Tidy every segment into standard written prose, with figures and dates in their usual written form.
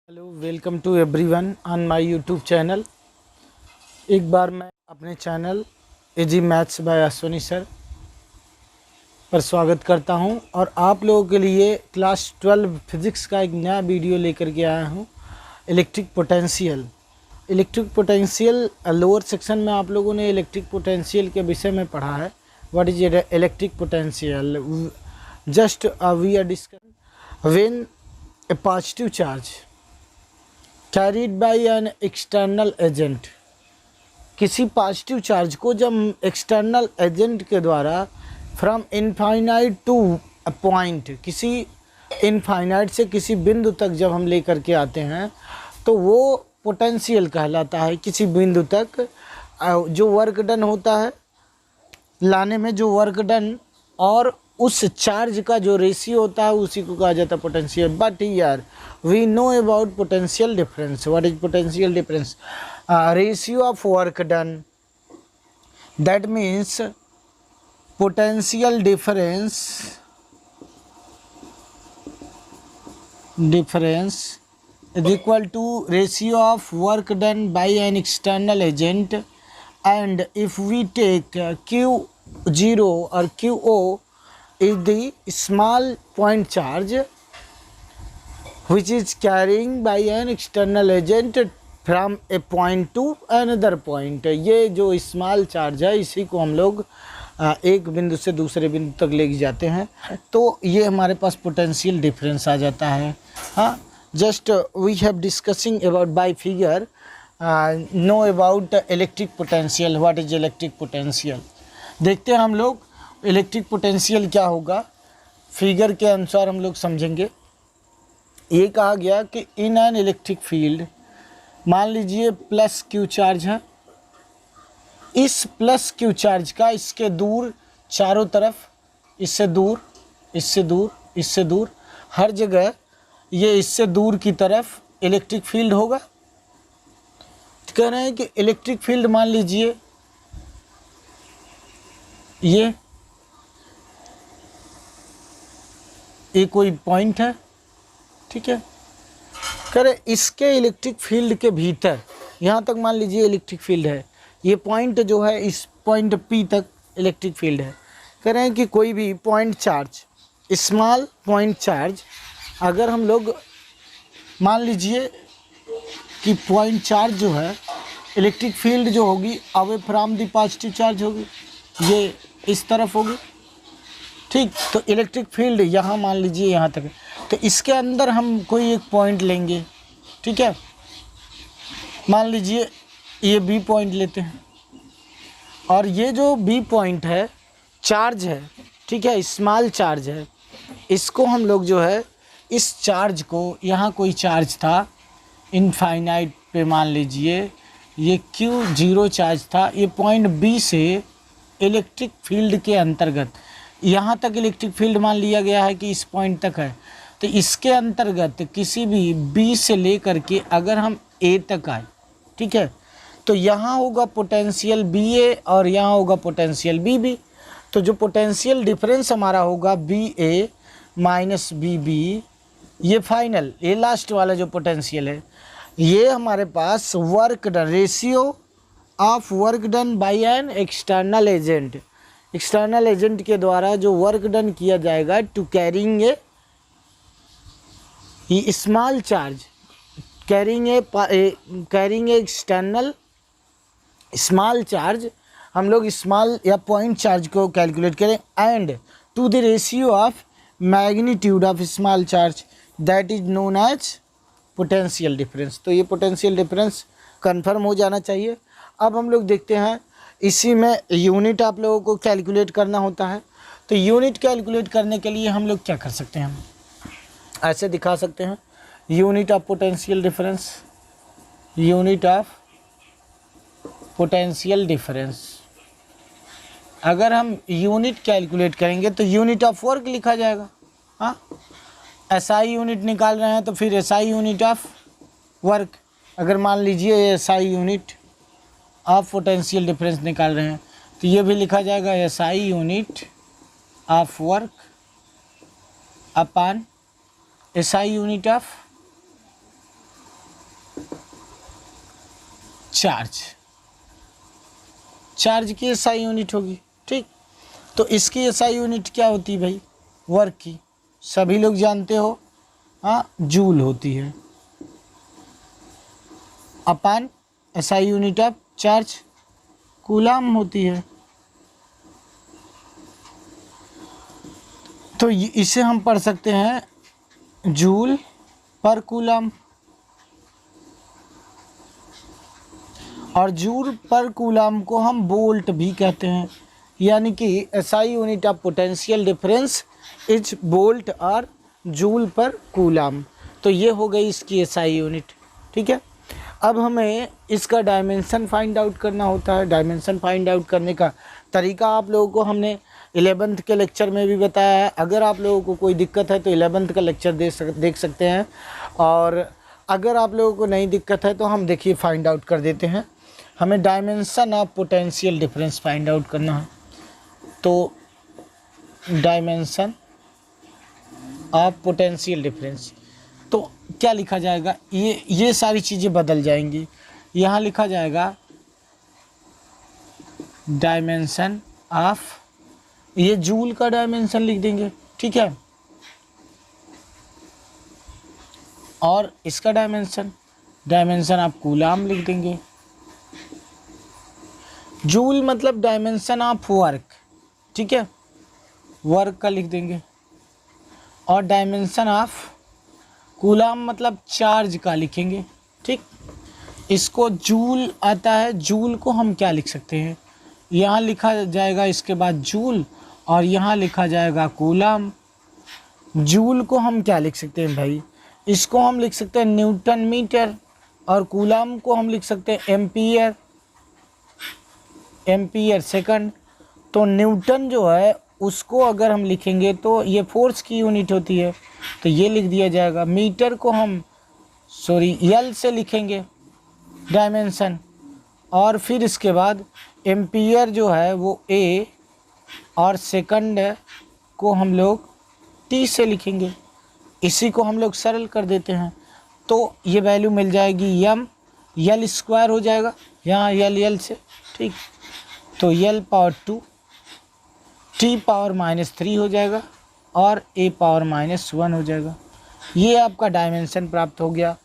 Hello, welcome to everyone on my YouTube channel. एक बार मैं अपने channel AG maths by Ashwani sir पर स्वागत करता हूं और आप लोगों के लिए क्लास 12 फिज़िक्स का एक नया वीडियो लेकर के आया हूं। इलेक्ट्रिक पोटेंशियल लोअर सेक्शन में आप लोगों ने इलेक्ट्रिक पोटेंशियल के विषय में पढ़ा है। What is electric potential? Just we are discussing when a positive charge carried by an external agent. किसी पॉजिटिव चार्ज को जब एक्सटर्नल एजेंट के द्वारा from infinite to a point, किसी इनफाइनाइट से किसी बिंदु तक जब हम लेकर के आते हैं तो वो पोटेंशियल कहलाता है। किसी बिंदु तक जो वर्क डन होता है लाने में, जो वर्क डन और उस चार्ज का जो रेशियो होता है उसी को कहा जाता है पोटेंशियल। बट यार we know about potential difference. What is potential difference? Ratio of work done, that means potential difference is equal to ratio of work done by an external agent, and if we take Q0 or QO is the small point charge which is carrying by an external agent from a point to another point। ये जो small charge है इसी को हम लोग एक बिंदु से दूसरे बिंदु तक ले जाते हैं, तो ये हमारे पास पोटेंशियल डिफरेंस आ जाता है। हाँ, just we have discussing about by figure know about electric potential. What is electric potential? देखते हैं हम लोग इलेक्ट्रिक पोटेंशियल क्या होगा। फिगर के अनुसार हम लोग समझेंगे। ये कहा गया कि इन एन इलेक्ट्रिक फील्ड, मान लीजिए प्लस क्यू चार्ज है। इस प्लस क्यू चार्ज का इसके दूर चारों तरफ, इससे दूर, इससे दूर, इससे दूर, हर जगह ये इससे दूर की तरफ इलेक्ट्रिक फील्ड होगा। कह रहे हैं कि इलेक्ट्रिक फील्ड मान लीजिए ये कोई पॉइंट है, ठीक है। कह रहे इसके इलेक्ट्रिक फील्ड के भीतर यहाँ तक मान लीजिए इलेक्ट्रिक फील्ड है। ये पॉइंट जो है इस पॉइंट P तक इलेक्ट्रिक फील्ड है। कह रहे हैं कि कोई भी point charge, small point charge, अगर हम लोग मान लीजिए कि पॉइंट चार्ज जो है इलेक्ट्रिक फील्ड जो होगी away from the positive charge होगी, ये इस तरफ होगी, ठीक। तो इलेक्ट्रिक फील्ड यहाँ मान लीजिए यहाँ तक है, तो इसके अंदर हम कोई एक पॉइंट लेंगे, ठीक है। मान लीजिए ये B पॉइंट लेते हैं और ये जो B पॉइंट है चार्ज है, ठीक है, स्मॉल चार्ज है। इसको हम लोग जो है इस चार्ज को, यहाँ कोई चार्ज था इनफाइनाइट पे, मान लीजिए ये Q0 चार्ज था। ये पॉइंट B से इलेक्ट्रिक फील्ड के अंतर्गत यहाँ तक इलेक्ट्रिक फील्ड मान लिया गया है कि इस पॉइंट तक है, तो इसके अंतर्गत किसी भी B से लेकर के अगर हम A तक आए, ठीक है, तो यहाँ होगा पोटेंशियल BA और यहाँ होगा पोटेंशियल BB। तो जो पोटेंशियल डिफरेंस हमारा होगा BA माइनस BB, ये फाइनल, ये लास्ट वाला जो पोटेंशियल है, ये हमारे पास work done, ratio of work done by an external agent. External agent के द्वारा जो वर्क डन किया जाएगा to carrying a small charge, carrying a external small charge, हम लोग स्मॉल या पॉइंट चार्ज को कैलकुलेट करें, and to the ratio of magnitude of small charge, that is known as potential difference. तो ये potential difference confirm हो जाना चाहिए। अब हम लोग देखते हैं, इसी में यूनिट आप लोगों को कैलकुलेट करना होता है। तो यूनिट कैलकुलेट करने के लिए हम लोग क्या कर सकते हैं, हम ऐसे दिखा सकते हैं, unit of potential difference, unit of potential difference. अगर हम यूनिट कैलकुलेट करेंगे तो यूनिट ऑफ वर्क लिखा जाएगा। हाँ, SI यूनिट निकाल रहे हैं तो फिर SI यूनिट ऑफ वर्क। अगर मान लीजिए SI unit of potential difference निकाल रहे हैं तो ये भी लिखा जाएगा SI unit of work upon SI unit of charge, charge की एसआई यूनिट होगी, ठीक। तो इसकी एसआई यूनिट क्या होती है भाई, वर्क की, सभी लोग जानते हो, हाँ, जूल होती है, अपान SI unit of charge coulomb होती है। तो इसे हम पढ़ सकते हैं जूल पर कूलाम, और जूल पर कूलाम को हम वोल्ट भी कहते हैं, यानी कि SI unit of potential difference is volt और जूल पर कूलाम। तो ये हो गई इसकी एसआई यूनिट, ठीक है। अब हमें इसका डायमेंशन फाइंड आउट करना होता है। डायमेंशन फाइंड आउट करने का तरीका आप लोगों को हमने 11th के लेक्चर में भी बताया है। अगर आप लोगों को कोई दिक्कत है तो 11th का लेक्चर देख सकते हैं, और अगर आप लोगों को नहीं दिक्कत है तो हम देखिए फाइंड आउट कर देते हैं। हमें dimension of potential difference find out करना है। तो डायमेंशन ऑफ पोटेंशियल डिफरेंस, तो क्या लिखा जाएगा, ये सारी चीज़ें बदल जाएंगी। यहाँ लिखा जाएगा डायमेंशन ऑफ, ये जूल का डायमेंशन लिख देंगे, ठीक है, और इसका डायमेंशन ऑफ कूलाम लिख देंगे। जूल मतलब डायमेंशन ऑफ वर्क, ठीक है, वर्क का लिख देंगे, और डायमेंशन ऑफ कूलाम मतलब चार्ज का लिखेंगे, ठीक। इसको जूल आता है, जूल को हम क्या लिख सकते हैं, यहाँ लिखा जाएगा इसके बाद जूल, और यहाँ लिखा जाएगा कूलाम। जूल को हम क्या लिख सकते हैं भाई, इसको हम लिख सकते हैं न्यूटन मीटर, और कूलाम को हम लिख सकते हैं एम्पियर, एम्पियर सेकंड। तो न्यूटन जो है उसको अगर हम लिखेंगे तो ये फोर्स की यूनिट होती है, तो ये लिख दिया जाएगा। मीटर को हम एल से लिखेंगे डायमेंशन, और फिर इसके बाद एम्पियर जो है वो ए, और सेकंड को हम लोग टी से लिखेंगे। इसी को हम लोग सरल कर देते हैं, तो ये वैल्यू मिल जाएगी एम, एल स्क्वायर हो जाएगा यहाँ एल से, ठीक। तो एल पावर 2, टी पावर -3 हो जाएगा, और ए पावर -1 हो जाएगा। ये आपका डायमेंशन प्राप्त हो गया,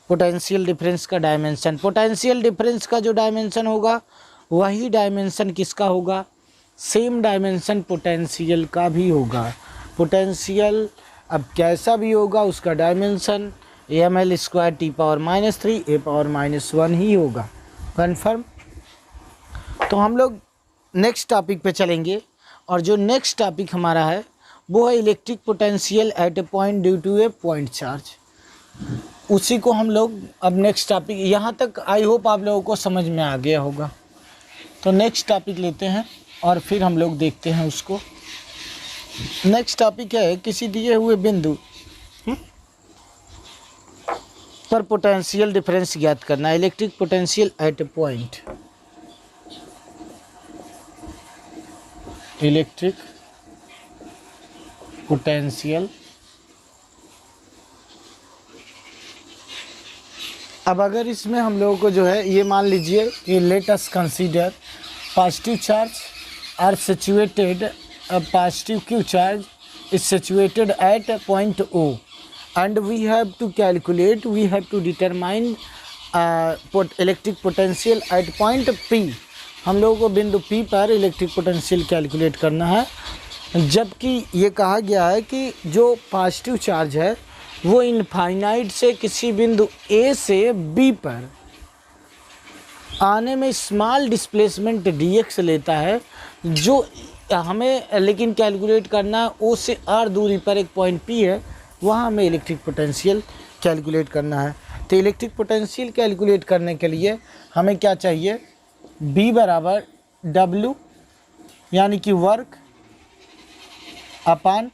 पोटेंशियल डिफरेंस का डायमेंशन। पोटेंशियल डिफरेंस का जो डायमेंशन होगा वही डायमेंशन किसका होगा, सेम डायमेंशन पोटेंशियल का भी होगा। पोटेंशियल अब कैसा भी होगा उसका dimension M L square T power -3 A power -1 ही होगा। कन्फर्म। तो हम लोग नेक्स्ट टॉपिक पे चलेंगे, और जो नेक्स्ट टॉपिक हमारा है वो है electric potential at a point due to a point charge. उसी को हम लोग अब नेक्स्ट टॉपिक, यहाँ तक आई होप आप लोगों को समझ में आ गया होगा। तो नेक्स्ट टॉपिक लेते हैं और फिर हम लोग देखते हैं उसको। नेक्स्ट टॉपिक है किसी दिए हुए बिंदु पर पोटेंशियल डिफरेंस ज्ञात करना, electric potential at a point. Electric potential, अब अगर इसमें हम लोगों को जो है ये मान लीजिए कि let us consider positive charge are situated, positive Q charge is situated at point O and we have to calculate, we have to determine electric potential at point P। हम लोगों को बिंदु P पर इलेक्ट्रिक पोटेंशियल कैलकुलेट करना है, जबकि ये कहा गया है कि जो पॉजिटिव चार्ज है वो इनफाइनाइट से किसी बिंदु A से B पर आने में स्मॉल डिस्प्लेसमेंट dx लेता है, जो हमें लेकिन कैलकुलेट करना O से R दूरी पर एक पॉइंट P है, वहाँ हमें इलेक्ट्रिक पोटेंशियल कैलकुलेट करना है। तो इलेक्ट्रिक पोटेंशियल कैलकुलेट करने के लिए हमें क्या चाहिए, B बराबर W यानी कि work upon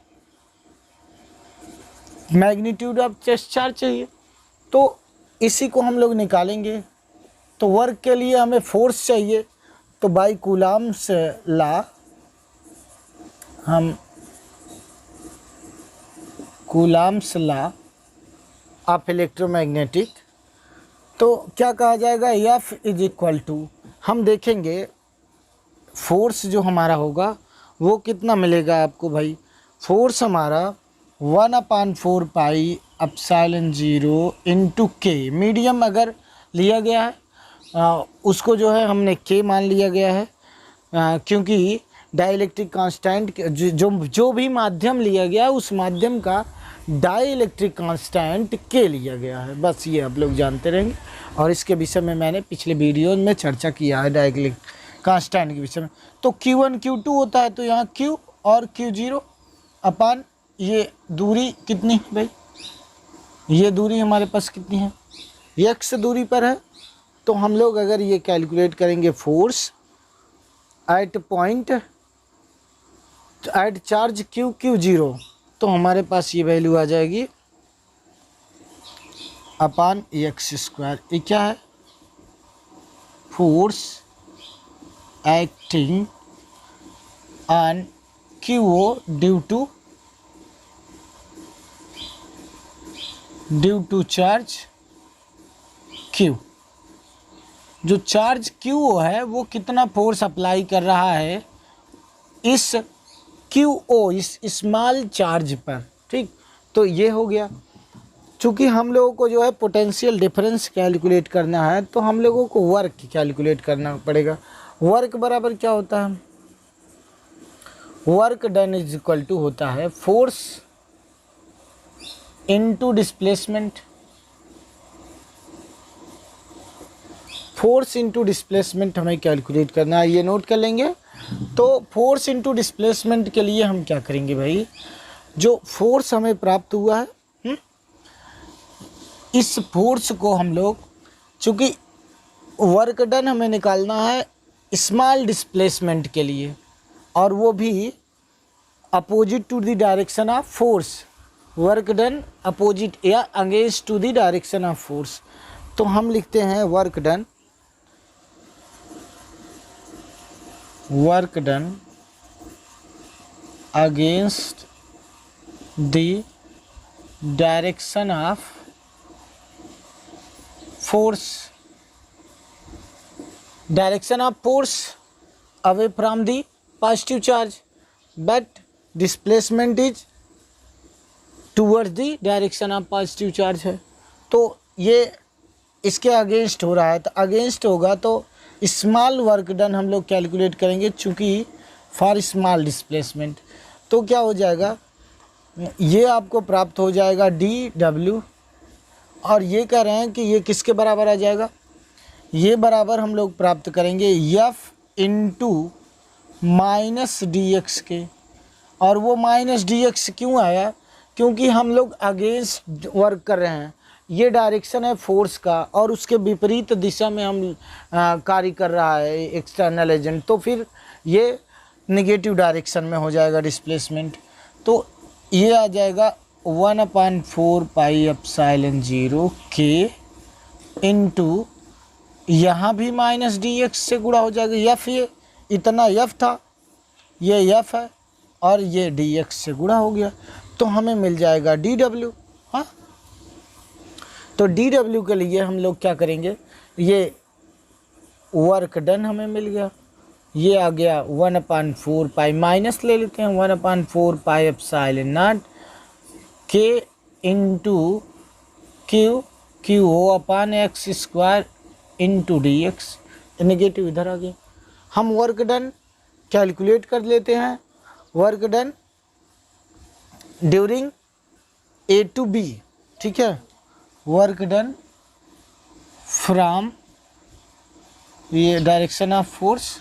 magnitude of charge चाहिए। तो इसी को हम लोग निकालेंगे। तो वर्क के लिए हमें फोर्स चाहिए, तो बाई कूलाम्स लॉ हम कूलाम्स लॉ ऑफ इलेक्ट्रोमैग्नेटिक तो क्या कहा जाएगा, F इज इक्वल टू, हम देखेंगे फोर्स जो हमारा होगा वो कितना मिलेगा आपको भाई। फोर्स हमारा 1/4 पाई एप्सिलॉन 0 इंटू के, मीडियम अगर लिया गया है उसको जो है हमने के मान लिया गया है, क्योंकि डाइलेक्ट्रिक कांस्टेंट जो भी माध्यम लिया गया उस माध्यम का डाइलेक्ट्रिक कांस्टेंट के लिया गया है। बस ये आप लोग जानते रहेंगे, और इसके विषय में मैंने पिछले वीडियो में चर्चा किया है डाइलेक्ट्रिक कांस्टेंट के विषय में। तो Q1 Q2 होता है, तो यहाँ Q और Q0 अपान ये दूरी कितनी है भाई, ये दूरी हमारे पास कितनी है, x दूरी पर है। तो हम लोग अगर ये कैलकुलेट करेंगे force at point at charge Q0, तो हमारे पास ये वैल्यू आ जाएगी अपान x²। ये क्या है, force acting on QO due to charge Q। जो चार्ज QO है वो कितना फोर्स अप्लाई कर रहा है इस QO, इस स्मॉल चार्ज पर, ठीक। तो ये हो गया। चूँकि हम लोगों को जो है पोटेंशियल डिफरेंस कैलकुलेट करना है, तो हम लोगों को वर्क कैलकुलेट करना पड़ेगा। वर्क बराबर क्या होता है, work done is equal to होता है force into displacement. Force into displacement हमें कैलकुलेट करना है, ये नोट कर लेंगे। तो फोर्स इनटू डिस्प्लेसमेंट के लिए हम क्या करेंगे भाई, जो फोर्स हमें प्राप्त हुआ है इस फोर्स को हम लोग, चूँकि वर्क डन हमें निकालना है स्मॉल डिस्प्लेसमेंट के लिए, और वो भी opposite to the direction of force, work done opposite या against to the direction of force. तो हम लिखते हैं work done against the direction of force, direction of force away from the positive charge, but displacement is towards the direction of positive charge है। तो ये इसके against हो रहा है, तो अगेंस्ट होगा तो स्मॉल वर्क डन हम लोग कैलकुलेट करेंगे, चूँकि फॉर स्मॉल डिस्प्लेसमेंट। तो क्या हो जाएगा, ये आपको प्राप्त हो जाएगा DW, और ये कह रहे हैं कि ये किसके बराबर आ जाएगा, ये बराबर हम लोग प्राप्त करेंगे F इंटू माइनस DX के। और वो माइनस DX क्यों आया, क्योंकि हम लोग अगेंस्ट वर्क कर रहे हैं, ये डायरेक्शन है फोर्स का और उसके विपरीत दिशा में हम कार्य कर रहा है एक्सटर्नल एजेंट, तो फिर ये नेगेटिव डायरेक्शन में हो जाएगा डिस्प्लेसमेंट। तो ये आ जाएगा 1/4 पाई एप्सिलॉन 0 के इंटू, यहाँ भी माइनस DX से गुणा हो जाएगा। F ये इतना F था, ये F है, और ये DX से गुणा हो गया, तो हमें मिल जाएगा DW। हाँ, तो DW के लिए हम लोग क्या करेंगे, ये वर्क डन हमें मिल गया, ये आ गया 1/4 पाई, माइनस ले लेते हैं 1/4 पाई एप्सिलॉन 0 के इंटू QO अपान x² इंटू DX, नेगेटिव इधर आ गया। हम वर्क डन कैलकुलेट कर लेते हैं, work done during A to B, ठीक है, वर्क डन फ्रॉम, ये direction of force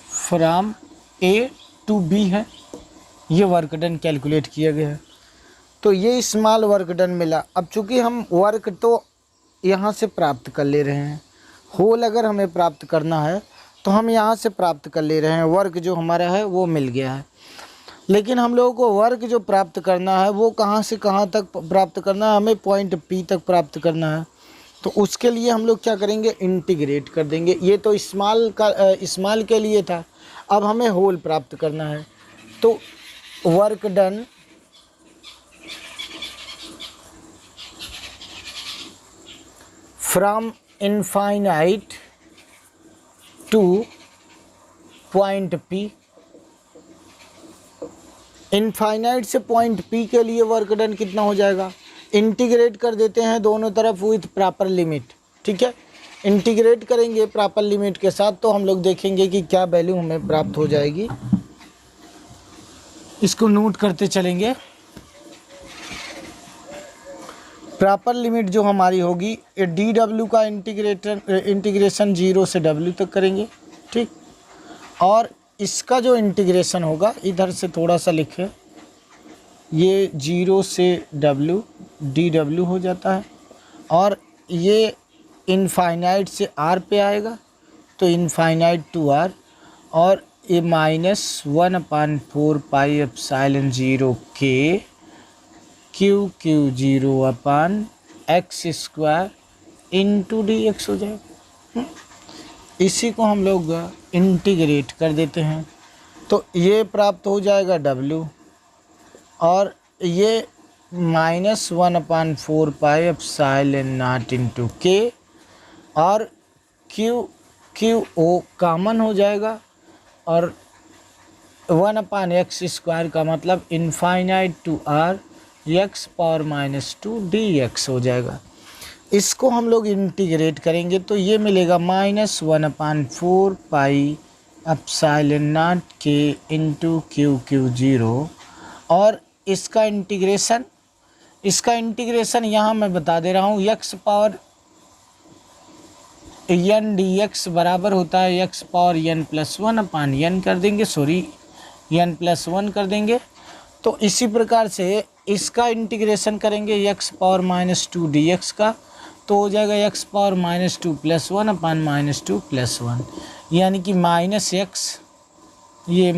from A to B है, ये वर्क डन कैलकुलेट किया गया है। तो ये स्मॉल वर्क डन मिला। अब चूँकि हम वर्क तो यहाँ से प्राप्त कर ले रहे हैं, होल अगर हमें प्राप्त करना है तो हम यहाँ से प्राप्त कर ले रहे हैं, वर्क जो हमारा है वो मिल गया है। लेकिन हम लोगों को वर्क जो प्राप्त करना है वो कहाँ से कहाँ तक प्राप्त करना है, हमें पॉइंट P तक प्राप्त करना है। तो उसके लिए हम लोग क्या करेंगे, इंटीग्रेट कर देंगे। ये तो स्मॉल के लिए था, अब हमें होल प्राप्त करना है। तो work done from infinite two point P। Infinite से पॉइंट P के लिए वर्क डन कितना हो जाएगा, इंटीग्रेट कर देते हैं दोनों तरफ विथ प्रॉपर लिमिट। ठीक है, इंटीग्रेट करेंगे प्रॉपर लिमिट के साथ तो हम लोग देखेंगे कि क्या वैल्यू हमें प्राप्त हो जाएगी। इसको नोट करते चलेंगे। प्रॉपर लिमिट जो हमारी होगी ये डी डब्ल्यू का इंटीग्रेशन 0 से W तक करेंगे। ठीक, और इसका जो इंटीग्रेशन होगा इधर से थोड़ा सा लिखे, ये 0 से W DW हो जाता है, और ये इनफाइनाइट से R पे आएगा तो इनफाइनाइट टू R, और ये -1/4 pi epsilon 0 K Q0/x² into dx हो जाएगा। इसी को हम लोग इंटीग्रेट कर देते हैं तो ये प्राप्त हो जाएगा W, और ये -1/4 पाई एप्सिलॉन 0 इंटू K, और QO कॉमन हो जाएगा, और 1/x² का मतलब infinite to R x⁻⁻² dx हो जाएगा। इसको हम लोग इंटीग्रेट करेंगे तो ये मिलेगा -1/4 pi epsilon 0 K into Q0, और इसका इंटीग्रेशन यहाँ मैं बता दे रहा हूँ, x⁻n dx बराबर होता है x⁻n+1/n कर देंगे, n+1 कर देंगे। तो इसी प्रकार से इसका इंटीग्रेशन करेंगे x⁻−2 dx का, तो हो जाएगा x⁻−2 +1/−2 +1, यानी कि -x, ये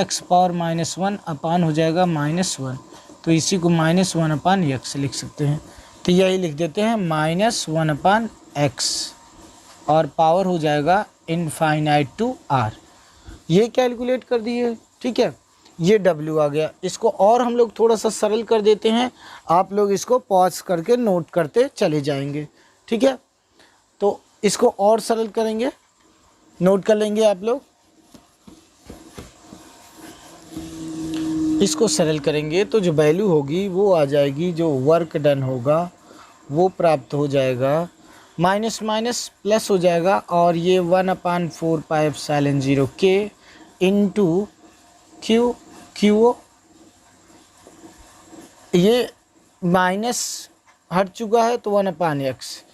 x⁻−1 अपान हो जाएगा -1, तो इसी को -1/x लिख सकते हैं। तो यही लिख देते हैं -1/x, और पावर हो जाएगा इनफाइनाइट टू R। ये कैलकुलेट कर दिए। ठीक है, ये W आ गया। इसको और हम लोग थोड़ा सा सरल कर देते हैं, आप लोग इसको पॉज करके नोट करते चले जाएंगे। ठीक है, तो इसको और सरल करेंगे, नोट कर लेंगे आप लोग। इसको सरल करेंगे तो जो वैल्यू होगी वो आ जाएगी, जो वर्क डन होगा वो प्राप्त हो जाएगा, माइनस माइनस प्लस हो जाएगा, और ये 1/4 pi epsilon 0 K into QO, ये माइनस हट चुका है तो 1/x,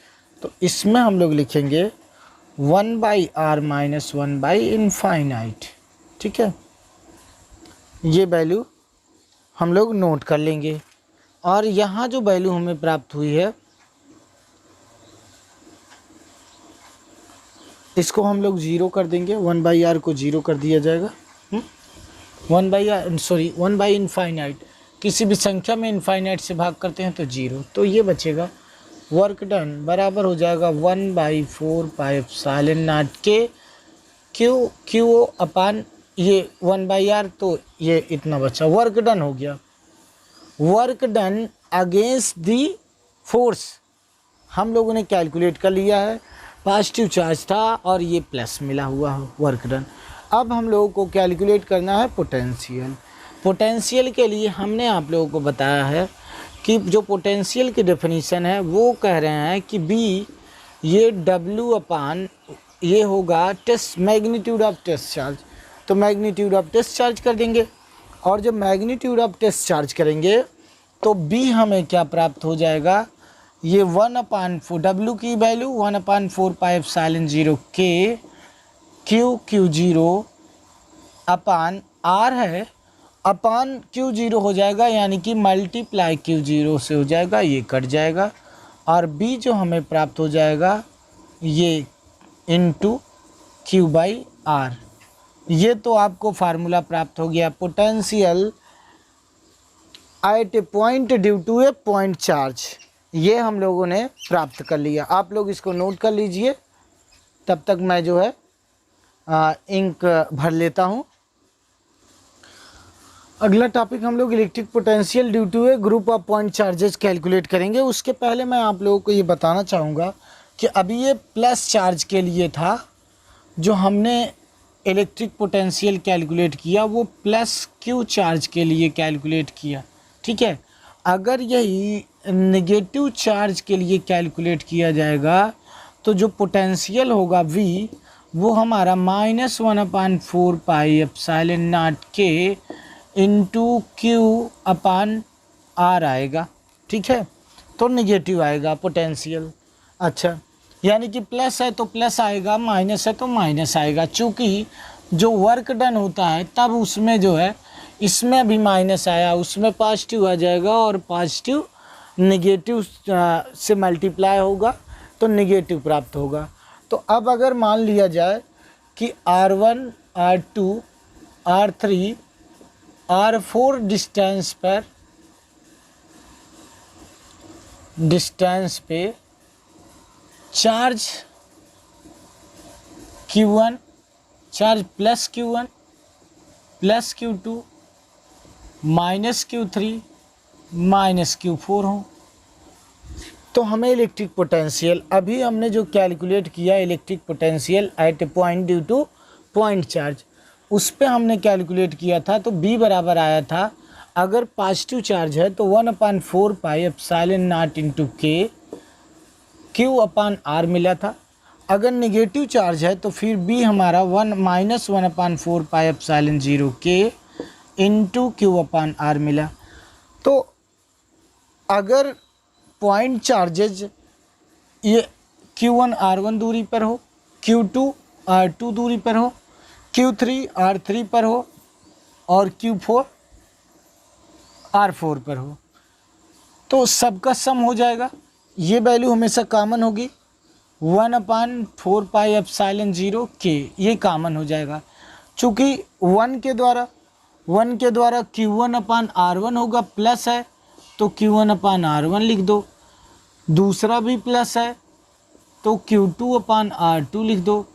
तो इसमें हम लोग लिखेंगे 1/r - 1/इनफाइनाइट। ठीक है, ये वैल्यू हम लोग नोट कर लेंगे, और यहाँ जो वैल्यू हमें प्राप्त हुई है इसको हम लोग 0 कर देंगे, 1/r को 0 कर दिया जाएगा। 1/इनफाइनाइट, किसी भी संख्या में इनफाइनाइट से भाग करते हैं तो 0, तो ये बचेगा वर्क डन बराबर हो जाएगा 1/4 पाई एप्सिलॉन 0 K QO अपान ये 1/r, तो ये इतना बचा, वर्क डन हो गया। Work done against the force हम लोगों ने कैलकुलेट कर लिया है, पॉजिटिव चार्ज था और ये प्लस मिला हुआ वर्क डन। अब हम लोगों को कैलकुलेट करना है पोटेंशियल। पोटेंशियल के लिए हमने आप लोगों को बताया है कि जो पोटेंशियल की डेफिनीशन है वो कह रहे हैं कि B ये W अपान ये होगा test magnitude of test charge, तो मैग्नीट्यूड ऑफ टेस्ट चार्ज कर देंगे, और जब मैग्नीट्यूड ऑफ टेस्ट चार्ज करेंगे तो B हमें क्या प्राप्त हो जाएगा, ये 1/4 W की value 1/4 pi epsilon 0 K Q0 अपान R है, अपान Q0 हो जाएगा, यानी कि मल्टीप्लाई Q0 से हो जाएगा, ये कट जाएगा, और B जो हमें प्राप्त हो जाएगा ये इंटू Q/R। ये तो आपको फार्मूला प्राप्त हो गया, potential at a point due to a point charge, ये हम लोगों ने प्राप्त कर लिया। आप लोग इसको नोट कर लीजिए, तब तक मैं जो है इंक भर लेता हूँ। अगला टॉपिक हम लोग electric potential due to a group of point charges calculate करेंगे। उसके पहले मैं आप लोगों को ये बताना चाहूँगा कि अभी ये प्लस चार्ज के लिए था जो हमने इलेक्ट्रिक पोटेंशियल कैलकुलेट किया, वो प्लस क्यू चार्ज के लिए कैलकुलेट किया, ठीक है। अगर यही नेगेटिव चार्ज के लिए कैलकुलेट किया जाएगा तो जो पोटेंशियल होगा V वो हमारा -1/4 पाई एप्सिलॉन नॉट के इंटू Q अपान R आएगा, ठीक है। तो नेगेटिव आएगा पोटेंशियल। अच्छा, यानी कि प्लस है तो प्लस आएगा, माइनस है तो माइनस आएगा। चूँकि जो वर्क डन होता है तब उसमें जो है, इसमें भी माइनस आया, उसमें पॉजिटिव आ जाएगा और पॉजिटिव नेगेटिव से मल्टीप्लाई होगा तो नेगेटिव प्राप्त होगा। तो अब अगर मान लिया जाए कि R1, R2, R3, R4 distance पे charge Q1, charge plus Q1 plus Q2 minus Q3 minus Q4 हो, तो हमें इलेक्ट्रिक पोटेंशियल अभी हमने जो कैलकुलेट किया electric potential at a point due two point charge, उस पे हमने कैलकुलेट किया था। तो B बराबर आया था, अगर पॉजिटिव चार्ज है तो 1/4 पाई एप्सिलॉन नॉट इंटू के Q अपान R मिला था। अगर नेगेटिव चार्ज है तो फिर B हमारा -1/4 पाई एप्सिलॉन 0 के इंटू Q अपान R मिला। तो अगर पॉइंट चार्जेज ये Q1 R1 दूरी पर हो, Q2 R2 दूरी पर हो, Q3 R3 पर हो और Q4 R4 पर हो, तो सबका सम हो जाएगा। ये वैल्यू हमेशा कॉमन होगी, 1/4 पाई एप्सिलॉन 0 के, ये कॉमन हो जाएगा। चूँकि 1 के द्वारा Q1 अपान R1 होगा, प्लस है तो Q1 अपान R1 लिख दो, दूसरा भी प्लस है तो Q2 अपान R2 लिख दो,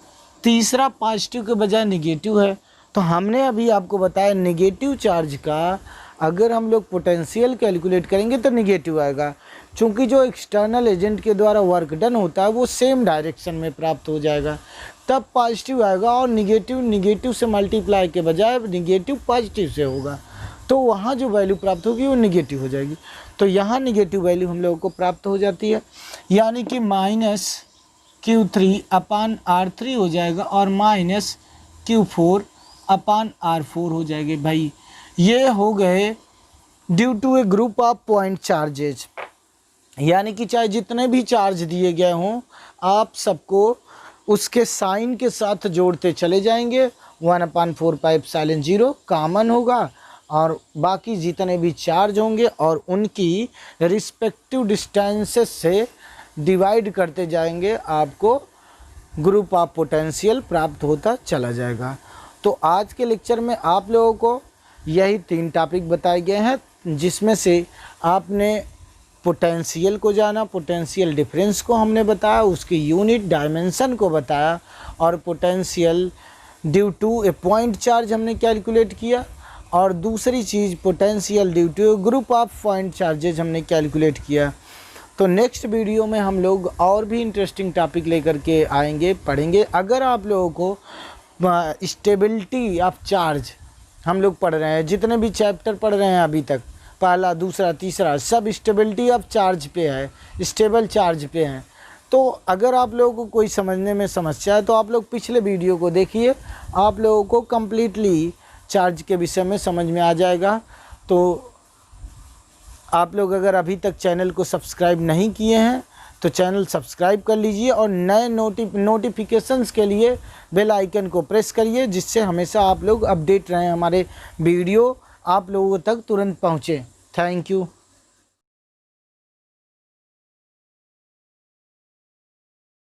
तीसरा पॉजिटिव के बजाय नेगेटिव है। तो हमने अभी आपको बताया नेगेटिव चार्ज का अगर हम लोग पोटेंशियल कैलकुलेट करेंगे तो नेगेटिव आएगा, चूँकि जो एक्सटर्नल एजेंट के द्वारा वर्क डन होता है वो सेम डायरेक्शन में प्राप्त हो जाएगा, तब पॉजिटिव आएगा। और नेगेटिव से मल्टीप्लाई के बजाय नेगेटिव पॉजिटिव से होगा, तो वहाँ जो वैल्यू प्राप्त होगी वो नेगेटिव हो जाएगी। तो यहाँ नेगेटिव वैल्यू हम लोगों को प्राप्त हो जाती है, यानी कि -Q3 अपान R3 हो जाएगा और -Q4 अपान R4 हो जाएगी। भाई ये हो गए due to a group of point charges, यानी कि चाहे जितने भी चार्ज दिए गए हों आप सबको उसके साइन के साथ जोड़ते चले जाएंगे। 1/4 पाई एप्सिलॉन 0 कॉमन होगा और बाकी जितने भी चार्ज होंगे और उनकी रिस्पेक्टिव डिस्टेंसेस से डिवाइड करते जाएंगे, आपको ग्रुप ऑफ पोटेंशियल प्राप्त होता चला जाएगा। तो आज के लेक्चर में आप लोगों को यही 3 टॉपिक बताए गए हैं, जिसमें से आपने पोटेंशियल को जाना, पोटेंशियल डिफरेंस को हमने बताया, उसकी यूनिट डायमेंशन को बताया और potential due to a point charge हमने कैलकुलेट किया, और दूसरी चीज़ potential due to group of point charges हमने कैलकुलेट किया। तो नेक्स्ट वीडियो में हम लोग और भी इंटरेस्टिंग टॉपिक लेकर के आएंगे, पढ़ेंगे। अगर आप लोगों को स्टेबिलिटी ऑफ चार्ज हम लोग पढ़ रहे हैं, जितने भी चैप्टर पढ़ रहे हैं अभी तक, पहला दूसरा तीसरा सब स्टेबिलिटी ऑफ चार्ज पे है, स्टेबल चार्ज पे हैं। तो अगर आप लोगों को कोई समझने में समस्या है तो आप लोग पिछले वीडियो को देखिए, आप लोगों को कम्प्लीटली चार्ज के विषय में समझ में आ जाएगा। तो आप लोग अगर अभी तक चैनल को सब्सक्राइब नहीं किए हैं तो चैनल सब्सक्राइब कर लीजिए और नए नोटिफिकेशंस के लिए बेल आइकन को प्रेस करिए, जिससे हमेशा आप लोग अपडेट रहें, हमारे वीडियो आप लोगों तक तुरंत पहुँचे। Thank you.